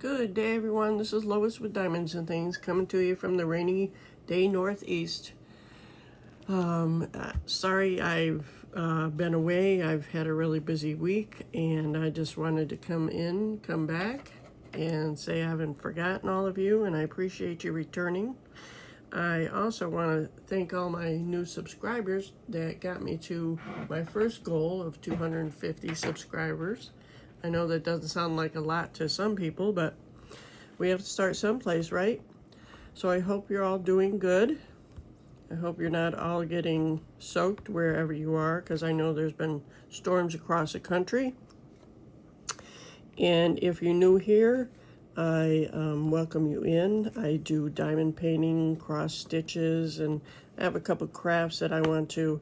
Good day, everyone. This is Lois with Diamonds and Things coming to you from the rainy day northeast. Sorry I've been away. I've had a really busy week, and I just wanted to come back, and say I haven't forgotten all of you, and I appreciate you returning. I also want to thank all my new subscribers that got me to my first goal of 250 subscribers. I know that doesn't sound like a lot to some people, but we have to start someplace, right? So I hope you're all doing good. I hope you're not all getting soaked wherever you are, because I know there's been storms across the country. And if you're new here, I welcome you in. I do diamond painting, cross stitches, and I have a couple crafts that I want to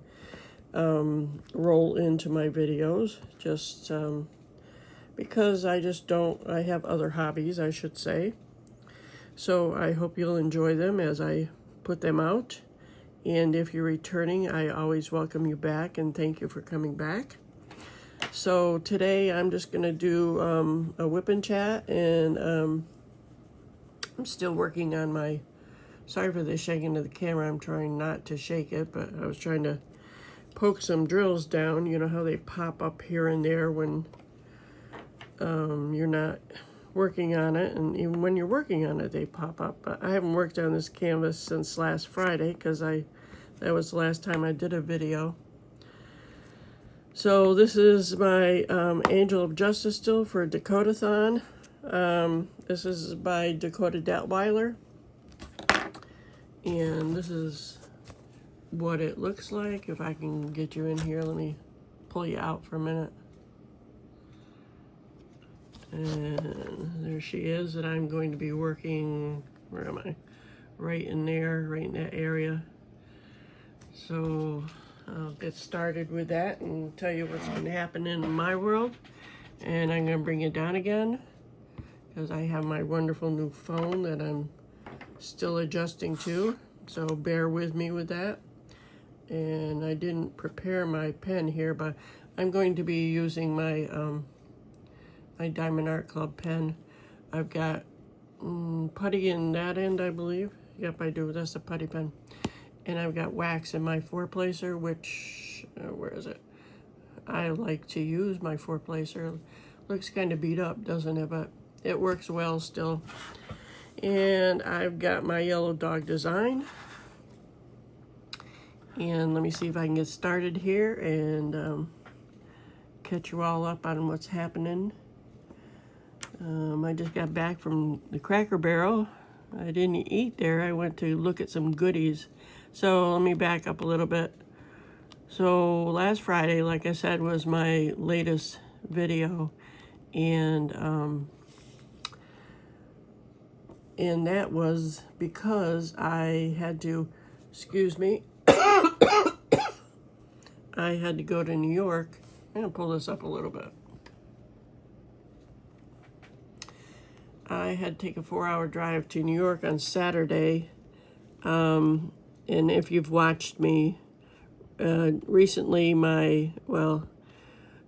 roll into my videos, just because I have other hobbies, I should say. So I hope you'll enjoy them as I put them out. And if you're returning, I always welcome you back and thank you for coming back. So today I'm just going to do a whip and chat, and I'm still working on my, sorry for the shaking of the camera, I'm trying not to shake it, but I was trying to poke some drills down. You know how they pop up here and there when you're not working on it, and even when you're working on it they pop up. But I haven't worked on this canvas since last Friday, because that was the last time I did a video. So this is my Angel of Justice still for Dakotathon. This is by Dakota Detweiler, and this is what it looks like. If I can get you in here, let me pull you out for a minute. And there she is, and I'm going to be working, where am I? Right in there, right in that area. So I'll get started with that and tell you what's been happening in my world. And I'm going to bring it down again, because I have my wonderful new phone that I'm still adjusting to. So bear with me with that. And I didn't prepare my pen here, but I'm going to be using my my Diamond Art Club pen. I've got putty in that end, I believe. Yep, I do. That's a putty pen. And I've got wax in my four-placer, which, where is it? I like to use my four-placer. Looks kind of beat up, doesn't it? But it works well still. And I've got my yellow dog design. And let me see if I can get started here and catch you all up on what's happening. I just got back from the Cracker Barrel. I didn't eat there. I went to look at some goodies. So let me back up a little bit. So last Friday, like I said, was my latest video. And that was because I had to, excuse me, I had to go to New York. I'm going to pull this up a little bit. I had to take a 4-hour drive to New York on Saturday. And if you've watched me recently, in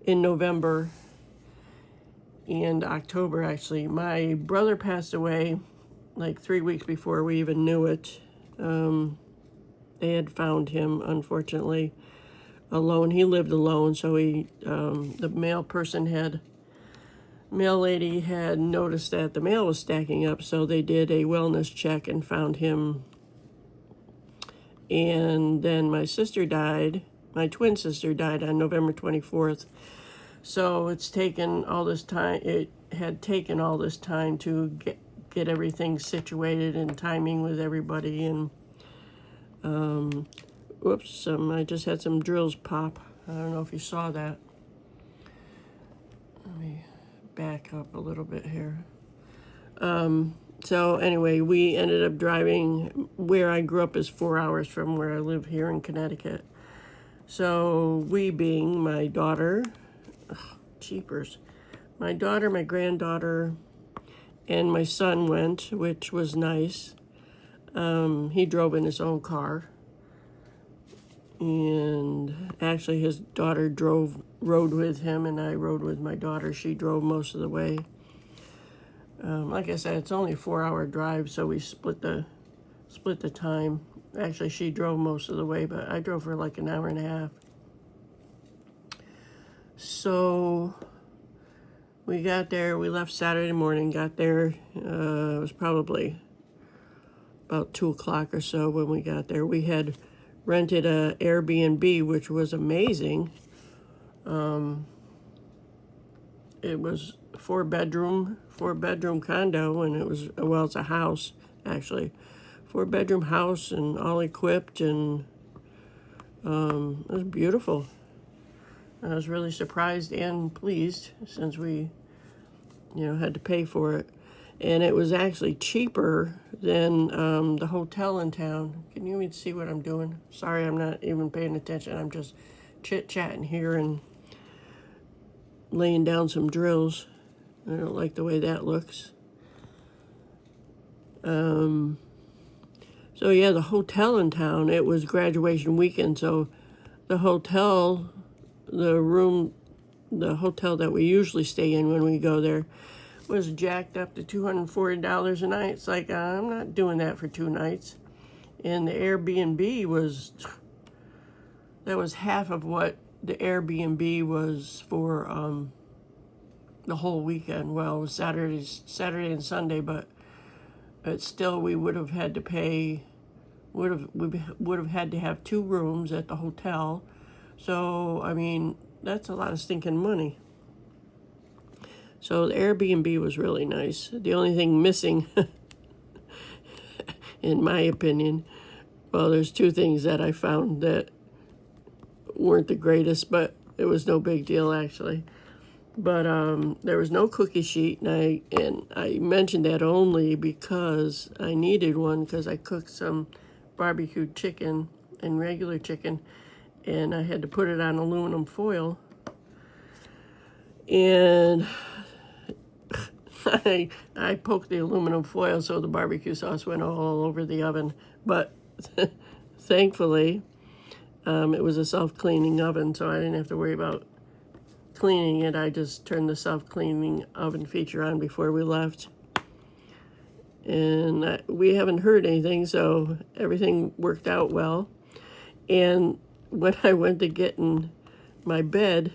November and October, actually, my brother passed away like 3 weeks before we even knew it. They had found him, unfortunately, alone. He lived alone, so the mail lady had noticed that the mail was stacking up, so they did a wellness check and found him. And then my sister died. My twin sister died on November 24th. So it's taken all this time. It had taken all this time to get everything situated and timing with everybody. And I just had some drills pop. I don't know if you saw that. Let me back up a little bit here. So anyway, we ended up driving. Where I grew up is 4 hours from where I live here in Connecticut. So we being my daughter, cheapers, my daughter, my granddaughter, and my son went, which was nice. He drove in his own car. And actually his daughter rode with him, and I rode with my daughter. She drove most of the way. Like I said, it's only a 4-hour drive, so we split the time. Actually, she drove most of the way, but I drove for like an hour and a half. So we got there. We left Saturday morning. Got there. It was probably about 2 o'clock or so when we got there. We had rented a Airbnb, which was amazing. It was a four-bedroom condo, and it was, well, it's a house, actually. 4-bedroom house and all equipped, and it was beautiful. I was really surprised and pleased since we, had to pay for it. And it was actually cheaper than the hotel in town. Can you even see what I'm doing? Sorry, I'm not even paying attention. I'm just chit-chatting here and laying down some drills. I don't like the way that looks. So yeah, the hotel in town, it was graduation weekend, so the hotel that we usually stay in when we go there was jacked up to $240 a night. It's like, I'm not doing that for 2 nights. And the Airbnb was half of what the Airbnb was for the whole weekend. Well, it was Saturday and Sunday, but still we would have had to pay, we would have had to have 2 rooms at the hotel. So, I mean, that's a lot of stinking money. So the Airbnb was really nice. The only thing missing, in my opinion, well, there's 2 things that I found that weren't the greatest, but it was no big deal, actually. But there was no cookie sheet, and I mentioned that only because I needed one, because I cooked some barbecued chicken and regular chicken, and I had to put it on aluminum foil. And I poked the aluminum foil so the barbecue sauce went all over the oven. But thankfully, it was a self-cleaning oven, so I didn't have to worry about cleaning it. I just turned the self-cleaning oven feature on before we left. And we haven't heard anything, so everything worked out well. And when I went to get in my bed,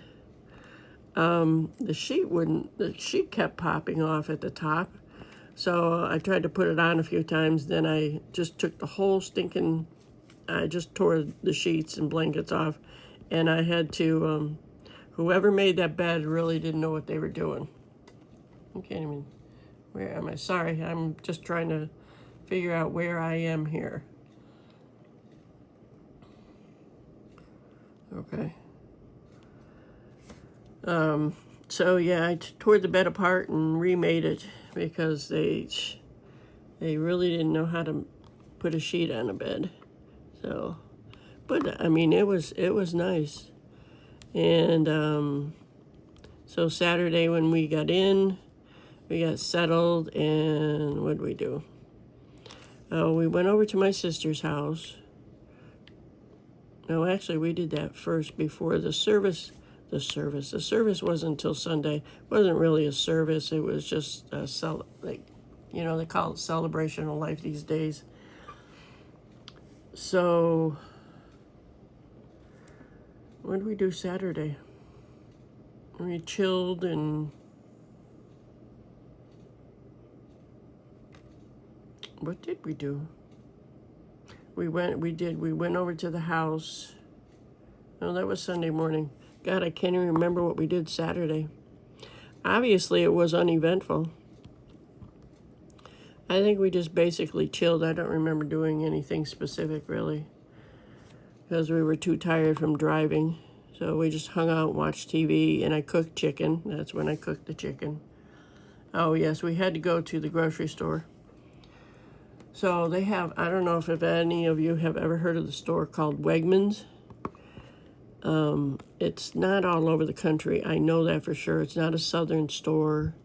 the sheet kept popping off at the top. So I tried to put it on a few times, then I just took the whole I just tore the sheets and blankets off, and I had to, whoever made that bed really didn't know what they were doing. I can't even, where am I? Sorry, I'm just trying to figure out where I am here. Okay. So yeah, I tore the bed apart and remade it because they really didn't know how to put a sheet on a bed. So, but I mean, it was nice. And so Saturday when we got in, we got settled, and what did we do? Oh, we went over to my sister's house. No, actually, we did that first before the service. The service wasn't until Sunday. It wasn't really a service. It was just they call it celebration of life these days. So, what did we do Saturday? We chilled and what did we do? We went over to the house. No, that was Sunday morning. God, I can't even remember what we did Saturday. Obviously, it was uneventful. I think we just basically chilled. I don't remember doing anything specific, really, because we were too tired from driving. So we just hung out and watched TV, and I cooked chicken. That's when I cooked the chicken. Oh, yes, we had to go to the grocery store. So they have, I don't know if any of you have ever heard of the store called Wegmans. It's not all over the country. I know that for sure. It's not a southern store,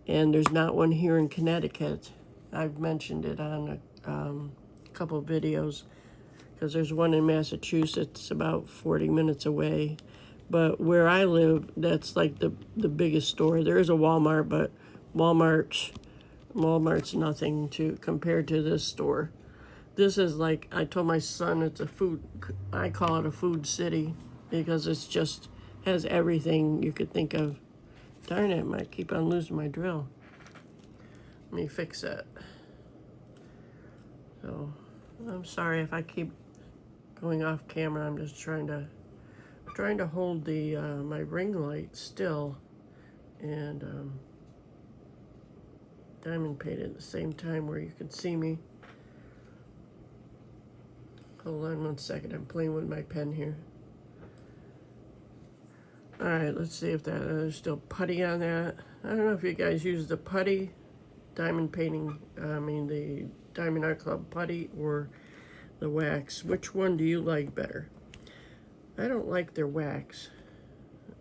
and there's not one here in Connecticut. I've mentioned it on a couple of videos because there's one in Massachusetts about 40 minutes away. But where I live, that's like the biggest store. There is a Walmart, but Walmart's nothing to compared to this store. This is like, I told my son it's a food, I call it a food city because it's just has everything you could think of. Darn it, I might keep on losing my drill. Let me fix that. So, I'm sorry if I keep going off camera. I'm just trying to hold the my ring light still and diamond paint at the same time where you can see me. Hold on one second, I'm playing with my pen here. Alright, let's see if there's still putty on that. I don't know if you guys use the putty, diamond painting, the Diamond Art Club putty or the wax. Which one do you like better? I don't like their wax.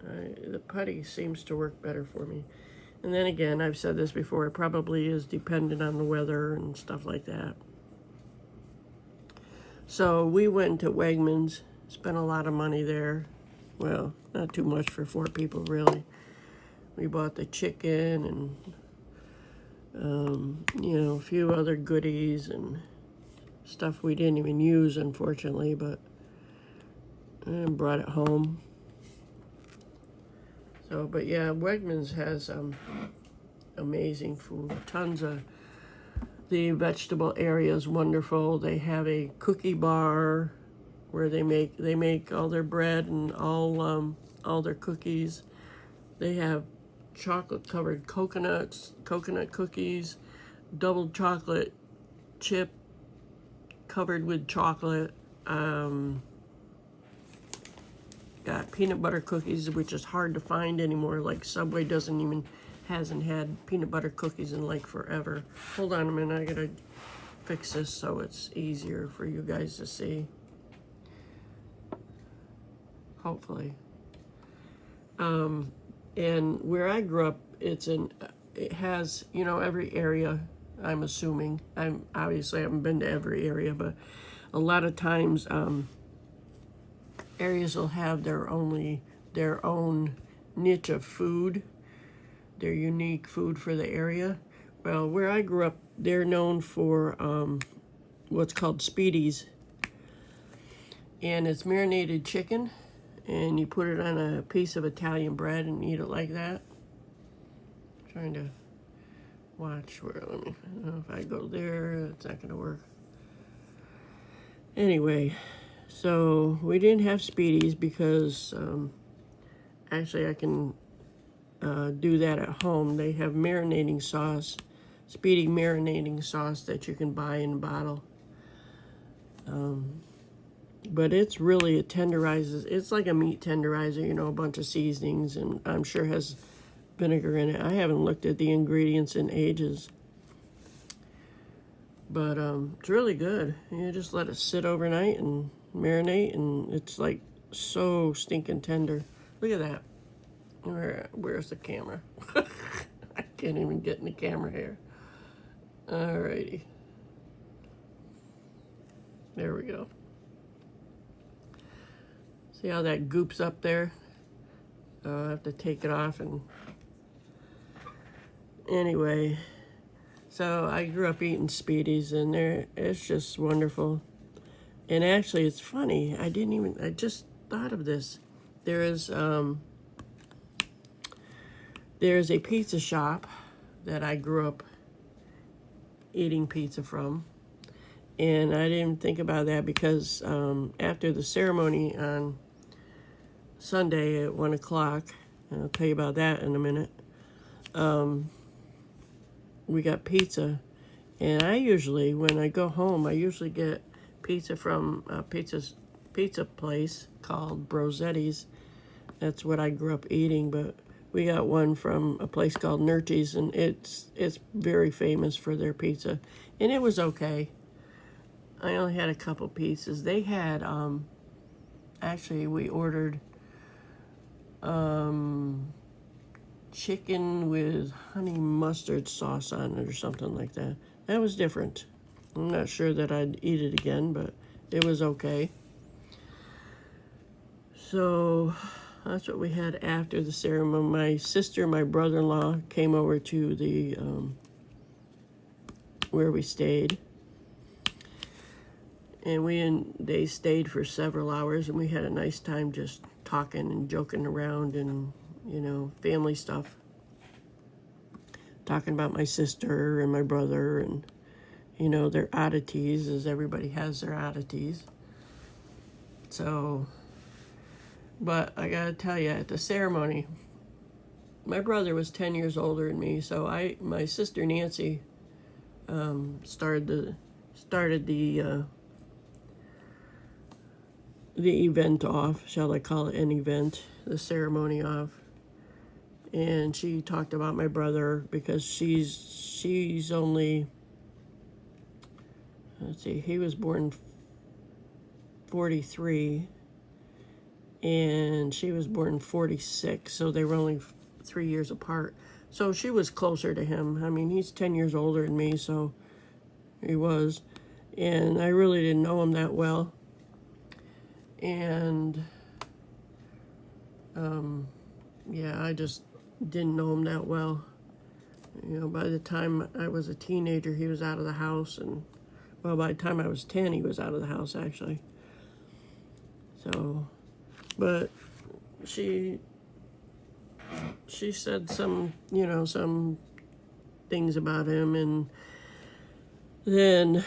The putty seems to work better for me. And then again, I've said this before, it probably is dependent on the weather and stuff like that. So we went to Wegmans, spent a lot of money there. Well, not too much for 4 people, really. We bought the chicken and, a few other goodies and stuff we didn't even use, unfortunately, but I brought it home. So, but yeah, Wegmans has amazing food. Tons of, the vegetable area is wonderful. They have a cookie bar where they make all their bread and all their cookies. They have chocolate covered coconut cookies, double chocolate chip covered with chocolate. Got peanut butter cookies, which is hard to find anymore. Like Subway hasn't had peanut butter cookies in like forever. Hold on a minute, I gotta fix this so it's easier for you guys to see. Hopefully. And where I grew up, it has, every area, I'm assuming. I haven't been to every area, but a lot of times, areas will have their own niche of food, their unique food for the area. Well, where I grew up, they're known for what's called Speedies. And it's marinated chicken, and you put it on a piece of Italian bread and eat it like that. I'm trying to watch where, I don't know if I go there, it's not gonna work. Anyway, so we didn't have Speedies because actually I can do that at home. They have marinating sauce, Speedy marinating sauce that you can buy in a bottle. But it tenderizes. It's like a meat tenderizer, a bunch of seasonings, and I'm sure has vinegar in it. I haven't looked at the ingredients in ages. But it's really good. You just let it sit overnight and marinate, and it's like so stinking tender. Look at that. Where's the camera? I can't even get in the camera here. Alrighty. There we go. See how that goops up there? I have to take it off and... Anyway, so I grew up eating Speedies, and it's just wonderful. And actually, it's funny. I just thought of this. There's a pizza shop that I grew up eating pizza from. And I didn't think about that because after the ceremony on Sunday at 1 o'clock, and I'll tell you about that in a minute, we got pizza. And when I go home, I usually get pizza from a pizza place called Brosetti's. That's what I grew up eating, but we got one from a place called Nerti's, and it's very famous for their pizza. And it was okay. I only had a couple pieces. They had, actually we ordered chicken with honey mustard sauce on it or something like that. That was different. I'm not sure that I'd eat it again, but it was okay. So, that's what we had after the ceremony. My sister and my brother-in-law came over to the where we stayed, and they stayed for several hours, and we had a nice time just talking and joking around and, you know, family stuff. Talking about my sister and my brother and, you know, their oddities, as everybody has their oddities. So, but I gotta tell you, at the ceremony, my brother was 10 years older than me, so my sister Nancy started the event off, shall I call it an event, the ceremony off. And she talked about my brother because she's only, let's see, he was born 43 and she was born 46, so they were only 3 years apart. So she was closer to him. I mean, he's 10 years older than me, so he was. And I really didn't know him that well. And, yeah, I just didn't know him that well. You know, by the time I was a teenager, he was out of the house. And, well, by the time I was 10, he was out of the house, actually. So, but she said some, you know, some things about him, and then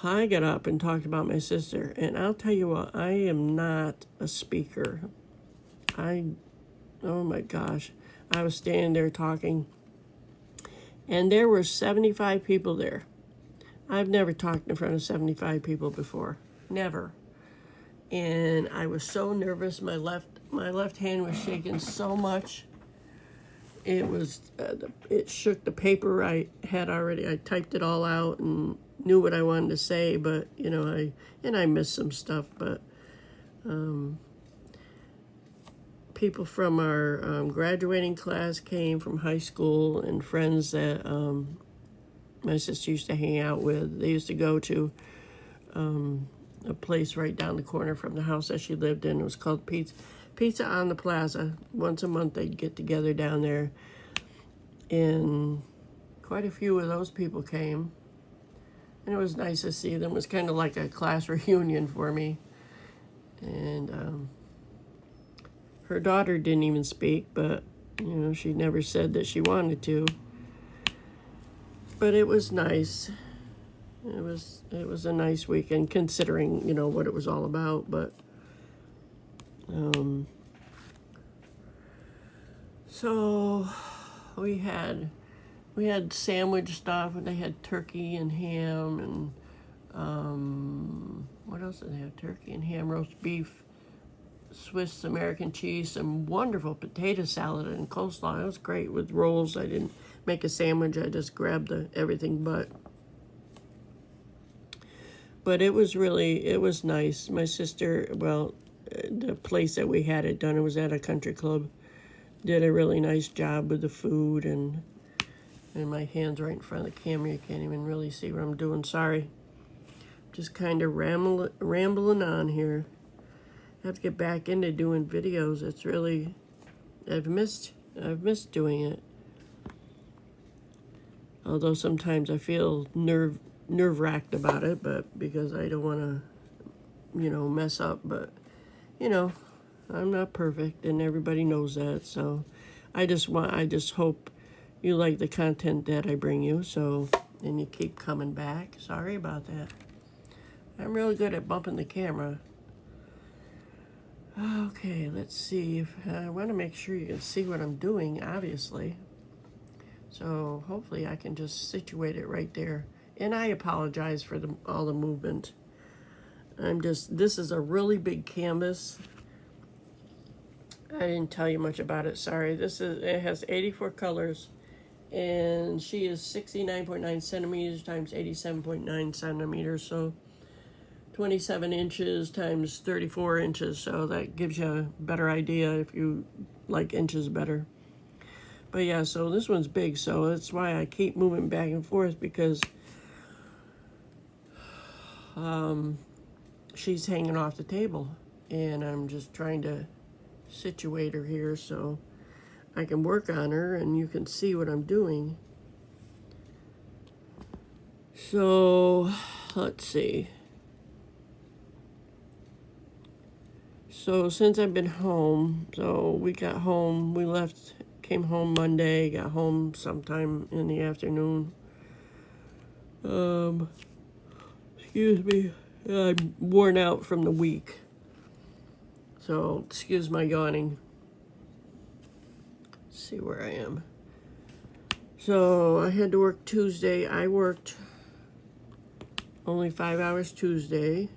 I got up and talked about my sister. And I'll tell you what, I am not a speaker. Oh my gosh, I was standing there talking, and there were 75 people there. I've never talked in front of 75 people before, never. And I was so nervous. My left hand was shaking so much. It was, it shook the paper I had already. I typed it all out and knew what I wanted to say, but, you know, I missed some stuff, but people from our graduating class came from high school, and friends that my sister used to hang out with. They used to go to a place right down the corner from the house that she lived in. It was called Pizza on the Plaza. Once a month they'd get together down there, and quite a few of those people came, and it was nice to see them. It was kind of like a class reunion for me. And her daughter didn't even speak, but, you know, she never said that she wanted to. But it was nice. It was a nice weekend, considering, you know, what it was all about. But so we had sandwich stuff, and they had turkey and ham, and what else did they have? Turkey and ham, roast beef, Swiss American cheese, some wonderful potato salad and coleslaw. It was great with rolls. I didn't make a sandwich. I just grabbed everything, but it was nice. My sister, well, the place that we had it done, it was at a country club, did a really nice job with the food, and my hand's right in front of the camera. You can't even really see what I'm doing. Sorry. Just kind of rambling on here. I have to get back into doing videos. It's really, I've missed doing it. Although sometimes I feel nerve-wracked about it, but because I don't want to, you know, mess up. But, you know, I'm not perfect, and everybody knows that. So I just hope you like the content that I bring you. So, and you keep coming back. Sorry about that. I'm really good at bumping the camera. Okay, let's see. If I want to make sure you can see what I'm doing, obviously. So hopefully I can just situate it right there. And I apologize for all the movement. This is a really big canvas. I didn't tell you much about it, sorry. It has 84 colors, and she is 69.9 centimeters times 87.9 centimeters, so 27 inches times 34 inches, so that gives you a better idea if you like inches better. But yeah, so this one's big, so that's why I keep moving back and forth, because she's hanging off the table, and I'm just trying to situate her here so I can work on her and you can see what I'm doing. So, let's see. So since I've been home, so we came home Monday, got home sometime in the afternoon. Excuse me, I'm worn out from the week. So, excuse my yawning. Let's see where I am. So, I had to work Tuesday. I worked only 5 hours Tuesday.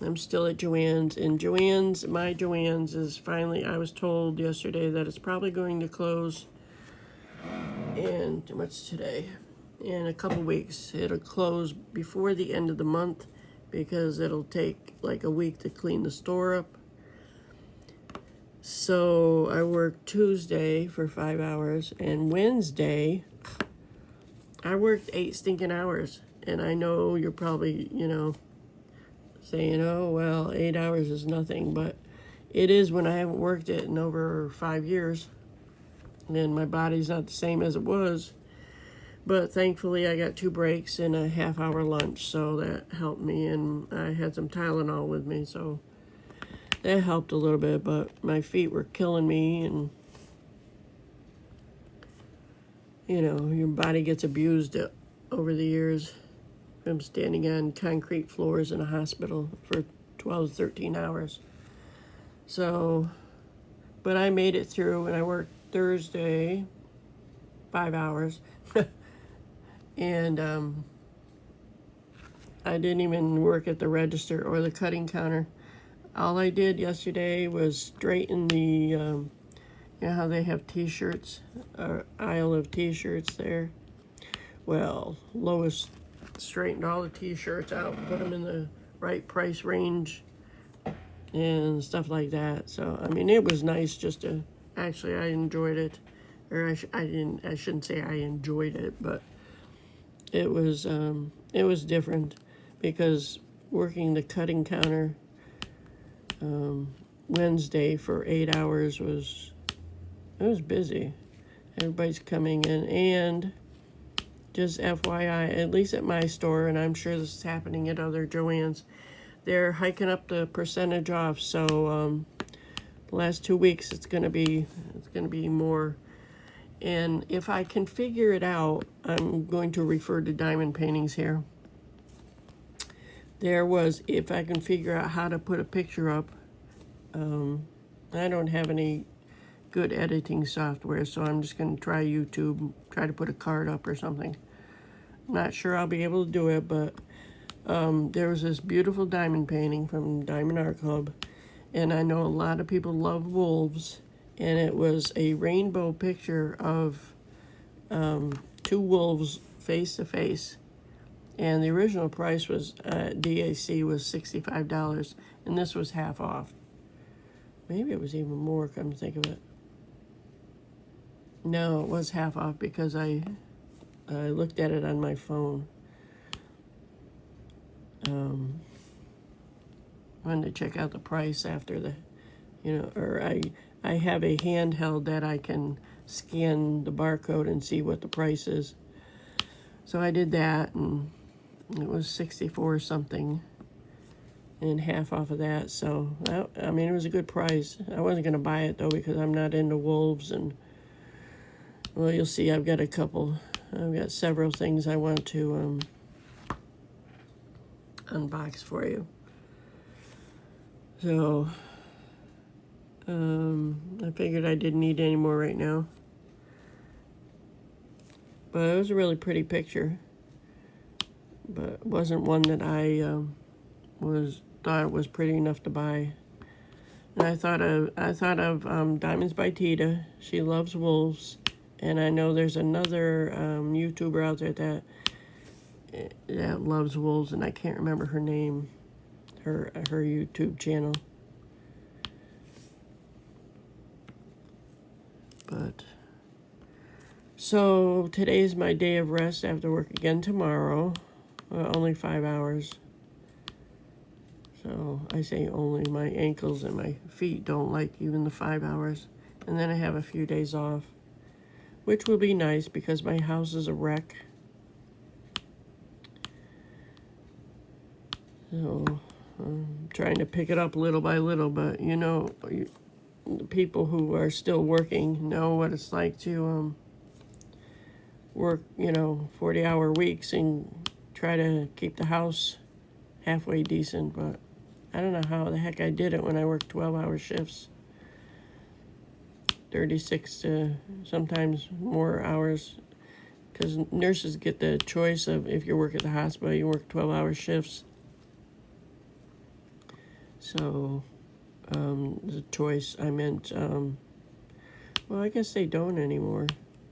I'm still at Joann's, and my Joann's is finally, I was told yesterday that it's probably going to close in, what's today? In a couple weeks. It'll close before the end of the month because it'll take like a week to clean the store up. So I worked Tuesday for 5 hours, and Wednesday I worked 8 stinking hours. And I know you're probably, saying, oh, well, 8 hours is nothing, but it is when I haven't worked it in over 5 years, and my body's not the same as it was. But thankfully, I got 2 breaks and a half-hour lunch, so that helped me, and I had some Tylenol with me, so that helped a little bit, but my feet were killing me, and, your body gets abused over the years. I'm standing on concrete floors in a hospital for 12, 13 hours. So, but I made it through, and I worked Thursday, 5 hours. And I didn't even work at the register or the cutting counter. All I did yesterday was straighten the, you know how they have t-shirts, aisle of t-shirts there? Well, Lois straightened all the t-shirts out, put them in the right price range and stuff like that. So, I mean, it was nice just to, actually, I enjoyed it. Or I shouldn't say I enjoyed it, but it was different because working the cutting counter Wednesday for 8 hours was busy. Everybody's coming in, and just FYI, at least at my store, and I'm sure this is happening at other Joann's, they're hiking up the percentage off. So the last 2 weeks it's gonna be more. And if I can figure it out, I'm going to refer to Diamond Paintings here. If I can figure out how to put a picture up, I don't have any good editing software, so I'm just going to try YouTube, try to put a card up or something. Not sure I'll be able to do it, but there was this beautiful diamond painting from Diamond Art Club, and I know a lot of people love wolves, and it was a rainbow picture of 2 wolves face to face, and the original price was DAC was $65, and this was half off. Maybe it was even more, come to think of it. No, it was half off because I looked at it on my phone. Wanted to check out the price after the, or I have a handheld that I can scan the barcode and see what the price is. So I did that, and it was 64 something, and half off of that. So I mean, it was a good price. I wasn't going to buy it though because I'm not into wolves, and well, you'll see. I've got several things I want to unbox for you. So I figured I didn't need any more right now. But it was a really pretty picture. But it wasn't one that I thought it was pretty enough to buy. And I thought of Diamonds by Tita. She loves wolves, and I know there's another YouTuber out there that loves wolves, and I can't remember her name, her YouTube channel. But so today's my day of rest. I have to work again tomorrow. Only 5 hours. So I say only, my ankles and my feet don't like even the 5 hours. And then I have a few days off, which will be nice because my house is a wreck. So I'm trying to pick it up little by little, but you know, the people who are still working know what it's like to work, 40-hour weeks and try to keep the house halfway decent. But I don't know how the heck I did it when I worked 12-hour shifts, 36 to sometimes more hours, because nurses get the choice of, if you work at the hospital, you work 12-hour shifts. So the choice, I meant, well, I guess they don't anymore.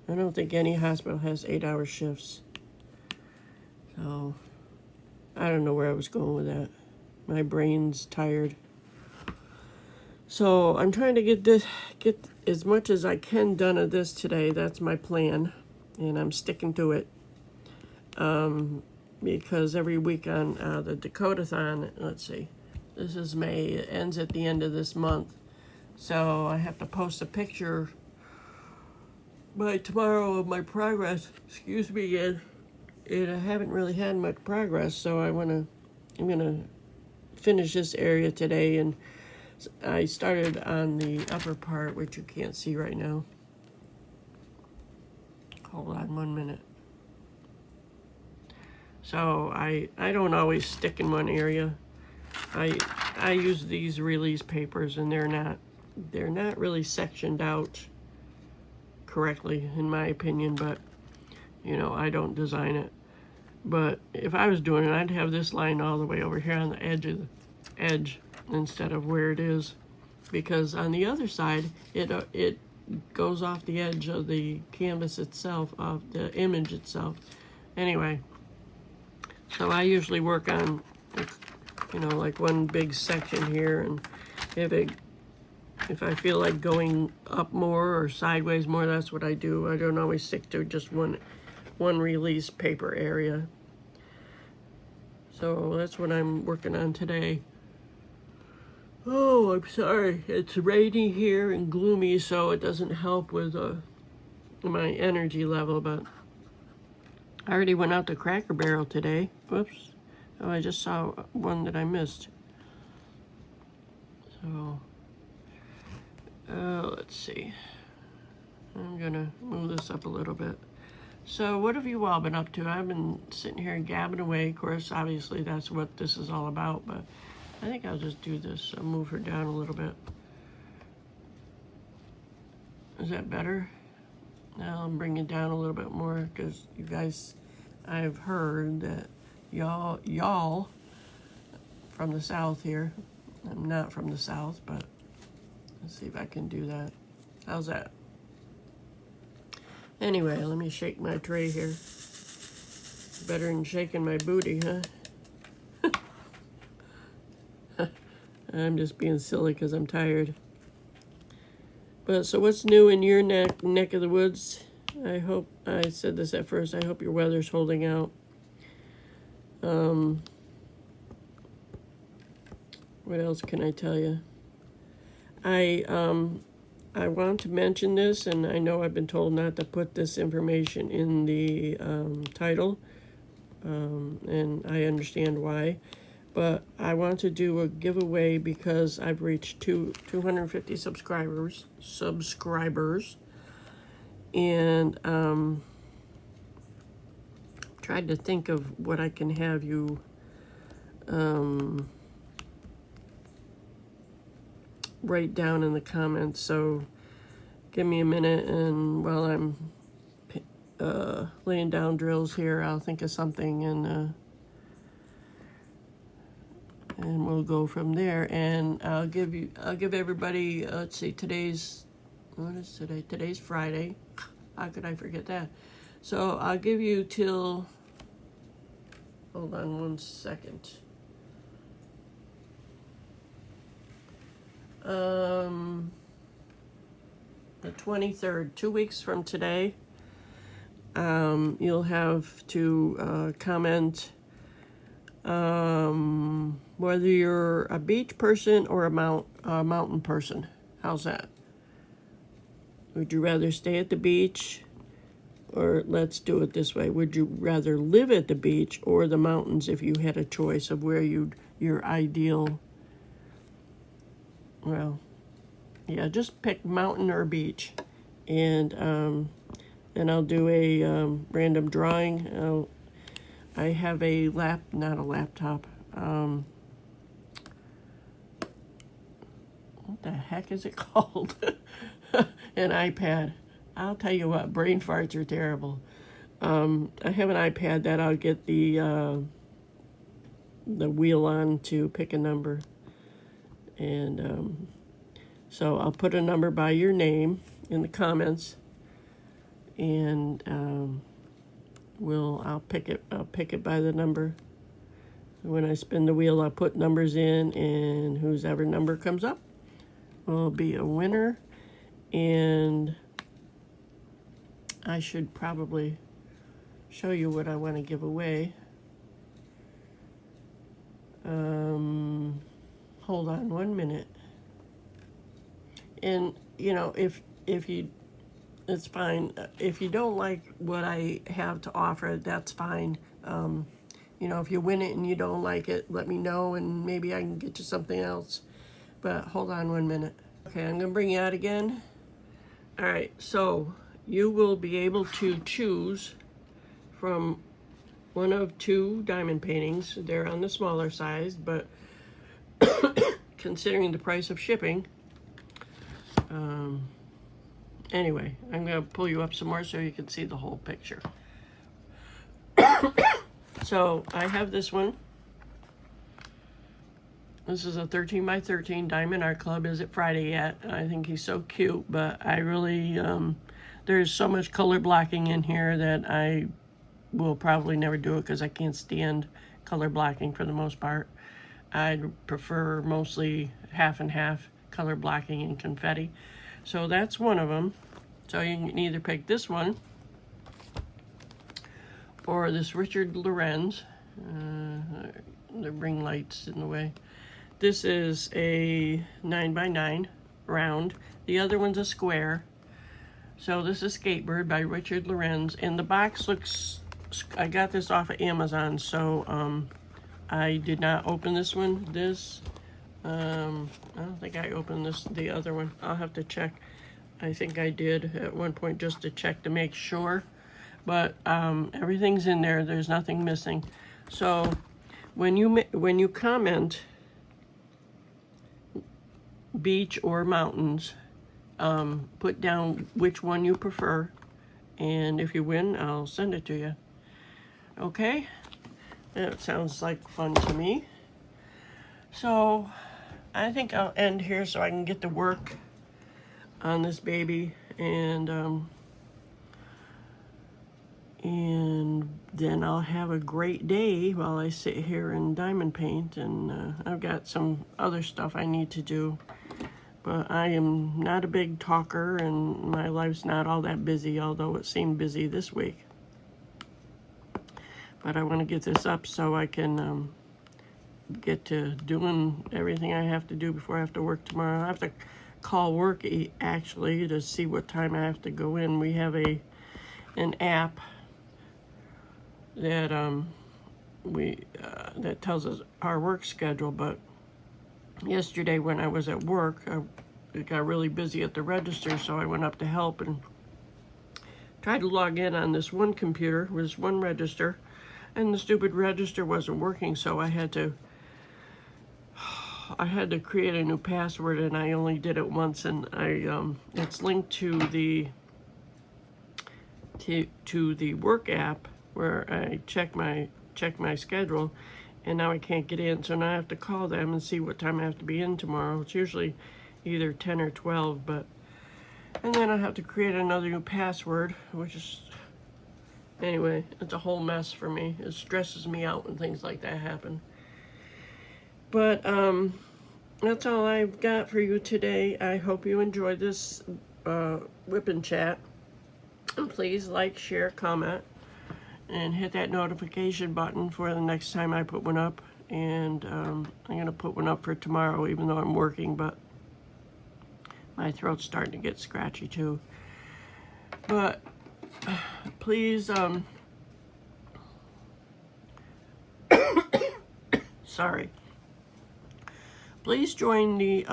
I don't think any hospital has 8-hour shifts. So I don't know where I was going with that. My brain's tired. So I'm trying to get as much as I can done of this today. That's my plan, and I'm sticking to it. Because every week on the Dakotathon, let's see, this is May. It ends at the end of this month. So I have to post a picture by tomorrow of my progress. Excuse me, and I haven't really had much progress, so I'm gonna finish this area today. And I started on the upper part, which you can't see right now. Hold on 1 minute. So I don't always stick in one area. I use these release papers, and they're not really sectioned out correctly, in my opinion, but I don't design it. But if I was doing it, I'd have this line all the way over here on the edge instead of where it is, because on the other side it goes off the edge of the canvas itself, of the image itself. Anyway, so I usually work on like one big section here, and if I feel like going up more or sideways more, that's what I do. I don't always stick to just one release paper area. So that's what I'm working on today. Oh, I'm sorry. It's rainy here and gloomy, so it doesn't help with my energy level, but I already went out to Cracker Barrel today. Whoops. Oh, I just saw one that I missed. So, let's see. I'm gonna move this up a little bit. So what have you all been up to? I've been sitting here gabbing away. Of course, obviously that's what this is all about, but I think I'll just do this. I'll move her down a little bit. Is that better? Now I'll bring it down a little bit more, because you guys, I've heard that y'all from the South here. I'm not from the South, but let's see if I can do that. How's that? Anyway, let me shake my tray here. Better than shaking my booty, huh? I'm just being silly because I'm tired. But so what's new in your neck of the woods? I hope, I said this at first, I hope your weather's holding out. What else can I tell you? I want to mention this, and I know I've been told not to put this information in the title, and I understand why, but I want to do a giveaway because I've reached 250 subscribers, and tried to think of what I can have you write down in the comments. So give me a minute, and while I'm laying down drills here, I'll think of something, and we'll go from there. And I'll give everybody, let's see, what is today? Today's Friday. How could I forget that? So I'll give you till, hold on 1 second. The 23rd, 2 weeks from today, you'll have to comment Whether you're a beach person or a mountain person. How's that? Would you rather stay at the beach? Or let's do it this way. Would you rather live at the beach or the mountains if you had a choice of where your ideal, well, yeah, just pick mountain or beach. And then I'll do a random drawing. I have a not a laptop. What the heck is it called? An iPad. I'll tell you what, brain farts are terrible. I have an iPad that I'll get the wheel on to pick a number. And so I'll put a number by your name in the comments. And I'll pick it by the number. When I spin the wheel, I'll put numbers in, and whoever number comes up will be a winner. And I should probably show you what I want to give away. Hold on 1 minute. And if you, it's fine. If you don't like what I have to offer, that's fine. If you win it and you don't like it, let me know, and maybe I can get you something else. But hold on 1 minute. Okay, I'm gonna bring you out again. All right, so you will be able to choose from one of 2 diamond paintings. They're on the smaller size, but considering the price of shipping, anyway, I'm going to pull you up some more so you can see the whole picture. So I have this one. This is a 13 by 13 Diamond Art Club. Is it Friday yet? I think he's so cute, but I really, there's so much color blocking in here that I will probably never do it because I can't stand color blocking for the most part. I'd prefer mostly half and half color blocking and confetti. So that's one of them. So you can either pick this one or this Richard Lorenz. The ring lights in the way. This is a 9x9 round. The other one's a square. So this is Skatebird by Richard Lorenz. And the box looks, I got this off of Amazon, so I did not open this one. I don't think I opened the other one. I'll have to check. I think I did at one point just to check to make sure. But everything's in there. There's nothing missing. So when you comment beach or mountains, put down which one you prefer, and if you win, I'll send it to you. Okay? That sounds like fun to me. So I think I'll end here so I can get to work on this baby, and then I'll have a great day while I sit here and diamond paint, and I've got some other stuff I need to do. But I am not a big talker, and my life's not all that busy, although it seemed busy this week. But I want to get this up so I can get to doing everything I have to do before I have to work tomorrow. I have to call work actually to see what time I have to go in. We have an app that that tells us our work schedule, but yesterday when I was at work, it got really busy at the register, so I went up to help and tried to log in on this one computer, this one register, and the stupid register wasn't working, so I had to create a new password, and I only did it once, and it's linked to the work app where I check my schedule, and now I can't get in, so now I have to call them and see what time I have to be in tomorrow. It's usually either 10 or 12, and then I have to create another new password, which is, anyway, it's a whole mess for me. It stresses me out when things like that happen. But that's all I've got for you today. I hope you enjoyed this whip and chat. And please like, share, comment. and hit that notification button for the next time I put one up. And I'm going to put one up for tomorrow, even though I'm working, but my throat's starting to get scratchy too. But please, sorry. Please join the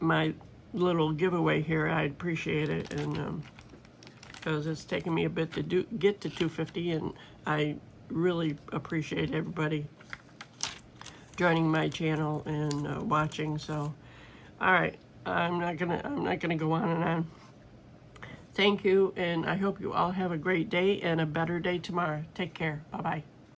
my little giveaway here. I'd appreciate it, and because it's taken me a bit to get to 250, and I really appreciate everybody joining my channel and watching. So, all right, I'm not gonna go on and on. Thank you, and I hope you all have a great day and a better day tomorrow. Take care. Bye bye.